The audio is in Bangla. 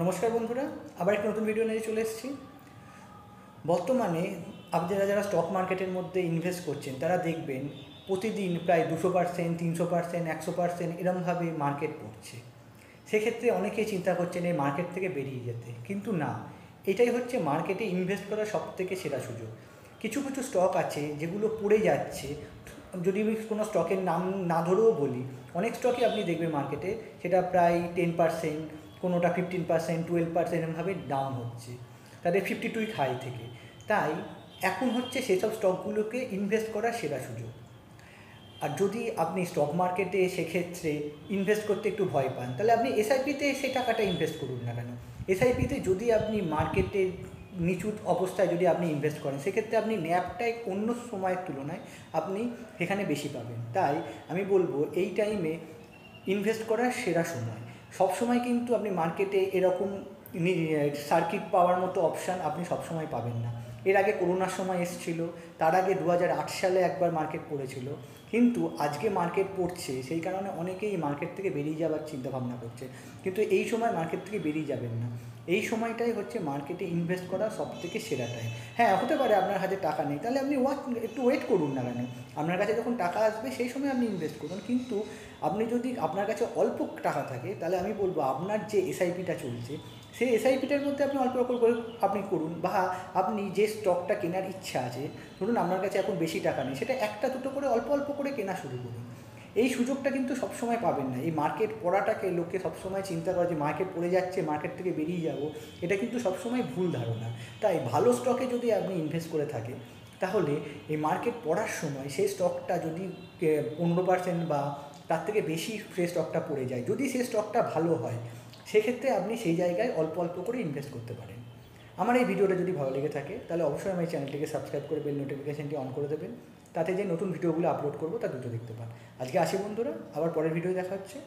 নমস্কার বন্ধুরা, আবার একটা নতুন ভিডিও নিয়ে চলে এসেছি। বর্তমানে আপনারা যারা স্টক মার্কেটের মধ্যে ইনভেস্ট করছেন তারা দেখবেন প্রতিদিন প্রায় 200%, 300%, 100% এরমভাবে মার্কেট পড়ছে। সেক্ষেত্রে অনেকেই চিন্তা করছেন এই মার্কেট থেকে বেরিয়ে যেতে, কিন্তু না, এটাই হচ্ছে মার্কেটে ইনভেস্ট করার সবথেকে সেরা সুযোগ। কিছু কিছু স্টক আছে যেগুলো পড়ে যাচ্ছে, যদি আমি কোনো স্টকের নাম না ধরেও বলি, অনেক স্টকই আপনি দেখবেন মার্কেটে সেটা প্রায় 10%, কোনোটা 15%, 12% এরমভাবে ডাউন হচ্ছে তাদের 52 হাই থেকে। তাই এখন হচ্ছে সেসব স্টকগুলোকে ইনভেস্ট করার সেরা সুযোগ। আর যদি আপনি স্টক মার্কেটে সেক্ষেত্রে ইনভেস্ট করতে একটু ভয় পান, তাহলে আপনি এসআইপিতে সেই টাকাটা ইনভেস্ট করুন না কেন। এসআইপিতে যদি আপনি মার্কেটের নিচু অবস্থায় যদি আপনি ইনভেস্ট করেন, সেক্ষেত্রে আপনি ন্যাপটায় অন্য সময়ের তুলনায় আপনি সেখানে বেশি পাবেন। তাই আমি বলবো এই টাইমে ইনভেস্ট করার সেরা সময়। সব সময় কিন্তু আপনি মার্কেটে এরকম সার্কিট পাওয়ার মতো অপশান আপনি সবসময় পাবেন না। এর আগে করোনার সময় এসেছিলো, তার আগে 2008 সালে একবার মার্কেট পড়েছিল, কিন্তু আজকে মার্কেট পড়ছে সেই কারণে অনেকেই মার্কেট থেকে বেরিয়ে যাওয়ার চিন্তাভাবনা করছে। কিন্তু এই সময় মার্কেট থেকে বেরিয়ে যাবেন না, এই সময়টাই হচ্ছে মার্কেটে ইনভেস্ট করা সবথেকে সেরা টাইম। হ্যাঁ, হতে পারে আপনার হাতে টাকা নেই, তাহলে আপনি একটু ওয়েট করুন না কেন। আপনার কাছে যখন টাকা আসবে সেই সময় আপনি ইনভেস্ট করুন। কিন্তু আপনি যদি আপনার কাছে অল্প টাকা থাকে, তাহলে আমি বলবো আপনার যে এসআইপিটা চলছে সেই এসআইপিটার মধ্যে আপনি অল্প অল্প করে আপনি করুন, বা আপনি যে স্টকটা কেনার ইচ্ছা আছে, ধরুন আপনার কাছে এখন বেশি টাকা নেই, সেটা একটা দুটো করে অল্প অল্প করে কেনা শুরু করুন। এই সুযোগটা কিন্তু সবসময় পাবেন না। এই মার্কেট পড়াটাকে লোকে সবসময় চিন্তা করে যে মার্কেট পড়ে যাচ্ছে, মার্কেট থেকে বেরিয়ে যাব, এটা কিন্তু সবসময় ভুল ধারণা। তাই ভালো স্টকে যদি আপনি ইনভেস্ট করে থাকেন, তাহলে এই মার্কেট পড়ার সময় সেই স্টকটা যদি 15% বা তার থেকে বেশি সেই স্টকটা পড়ে যায়, যদি সেই স্টকটা ভালো হয়, সেক্ষেত্রে আপনি সেই জায়গায় অল্প অল্প করে ইনভেস্ট করতে পারেন। আমার এই ভিডিওটা যদি ভালো লেগে থাকে, তাহলে অবশ্যই আমার এই চ্যানেলটিকে সাবস্ক্রাইব করে বেল নোটিফিকেশানটি অন করে দেবেন, তাতে যে নতুন ভিডিওগুলো আপলোড করবো তা দ্রুত দেখতে পান। আজকে আসি বন্ধুরা, আবার পরের ভিডিও দেখা হচ্ছে।